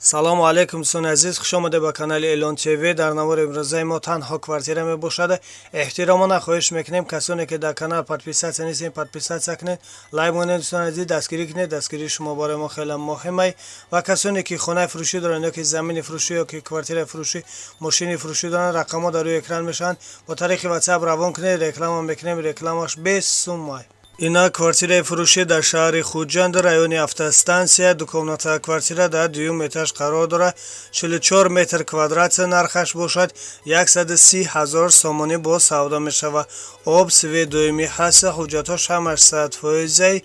салому алейкум дӯстони азиз, хушомадед ба канали Элон ТВ. дар навори имрӯзаи мо танҳо квартира мебошад. эҳтиромона хоҳиш мекунем касоне ки дар канал подписатсия нестед, подписатсия кунед, лайк монед. дӯстони азиз, дастгирӣ кунед. дастгирии шумо барои мо хеле муҳим. ва касоне ки хонаи фурӯшӣ доранд ёки замини фурӯшӣ ёки квартираи фурӯшӣ, мошини фурӯшӣ доранд, рақамҳо дар рӯи экран мешаванд. бо тариқи WhatsApp равон кунед, реклама мекунем, рекламаш без сумма. Ина квартираи фурӯшӣ дар шаҳри Хуҷанд, райони автостанция. Дукомната квартира дар дуюм этаж қарор дорад. 44 метр квадрат нархаш бошад. 130 000 сомонӣ бо савдо мешавад. об сви дуюмӣ ҳаст, ҳуҷҷатҳош ҳамаш 100%.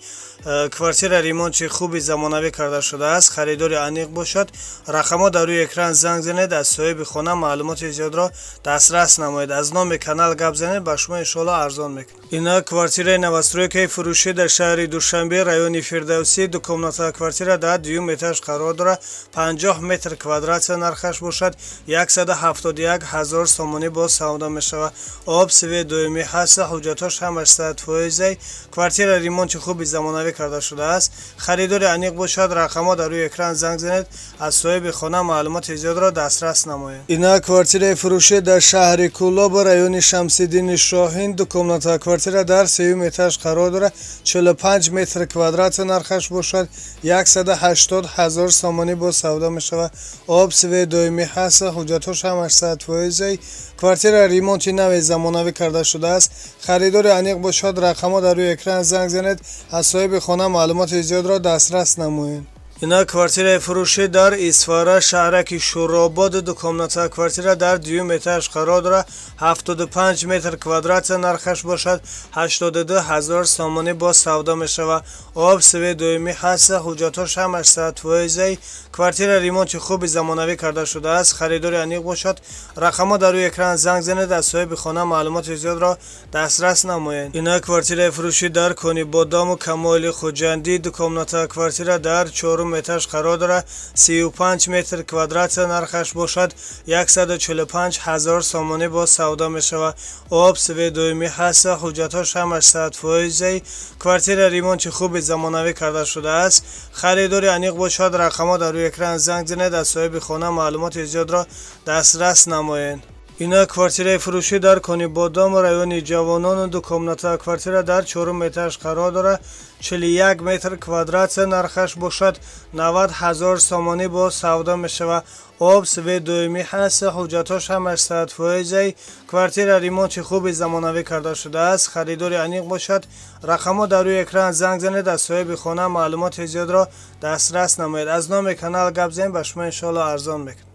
квартира ремонти хуби замонавӣ карда шудааст. харидори аниқ бошад. рақамҳо дар рӯи экран занг занед, аз соҳиби хона маълумоти зиёдро дастрас намоед. аз номи канал гап занед, ба шумо иншоалло арзон мекунад. Ина квартираи новостройкаи фурӯшӣ дар шаҳри Душанбе, райони Фирдавсӣ. Дукомната квартира дар дуюм этаж қарор дорад. 50 метр квадрат нархаш бошад. 171 000 сомонӣ бо савдо мешавад. об сви дуюмӣ ҳаст, ҳуҷҷатҳош ҳамаш 100%. квартира ремонти хуби замонавӣ карда шудааст. харидори аниқ бошад. рақамҳо дар рӯи экран занг занед, аз соҳиби хона маълумоти зиёдро дастрас намоед. Ина квартираи фурӯшӣ дар шаҳри Кӯлоб, райони Шамсиддини Шоҳин. Дукомната квартира дар сеюм этаж қарор дорад. 45 метр квадрат нархаш бошад. 180 000 сомонӣ бо савдо мешавад. об сви дуюмӣ ҳаст, ҳуҷҷатҳош ҳамаш 100%. квартира ремонти нави замонавӣ карда шудааст. харидори аниқ бошад. рақамҳо дар рӯи экран занг занед, аз соҳиби хона маълумоти зиёдро дастрас намоед. Ина квартираи фурӯшӣ дар Исфара, шаҳраки Шӯробод. Дукомната квартира дар дуюм этаж қарор дорад. 75 метр квадрат нархаш бошад. 82 000 сомонӣ бо савдо мешавад. об сви дуюмӣ ҳаст, ҳуҷҷатҳош ҳамаш 100%. квартира ремонти хуби замонавӣ карда шудааст. харидори аниқ бошад. рақамҳо дар рӯи экран занг занед, аз соҳиби хона маълумоти зиёдро дастрас намоед. Ина квартираи фурӯшӣ дар Конибодому, Камоили Хуҷандӣ. Дукомната квартира дар 4 этаж қарор дорад. 35 метр квадрат нархаш бошад. 145 000 сомонӣ бо савдо мешавад. об сви дуюмӣ ҳаст, ҳуҷҷатҳош ҳамаш 100%. квартира ремонти хуби замонавӣ карда шудааст. харидори аниқ бошад. рақамҳо дар рӯи экран занг занед, аз соҳиби хона маълумоти зиёдро дастрас намоед. Ина квартираи фурӯшӣ дар Конибодом, райони Ҷавонон. Дукомната квартира дар 4 этаж қарор дорад. 41 метр квадрат нархаш бошад. 90 000 сомонӣ бо савдо мешавад. об сви дуюмӣ ҳаст, ҳуҷҷатҳош ҳамаш 100%. квартира ремонти хуби замонавӣ карда шудааст. харидори аниқ бошад. рақамҳо дар рӯи экран занг занед, аз соҳиби хона маълумоти зиёдро дастрас намоед. аз номи канал гап занед, ба шумо иншоалло арзон мекунад.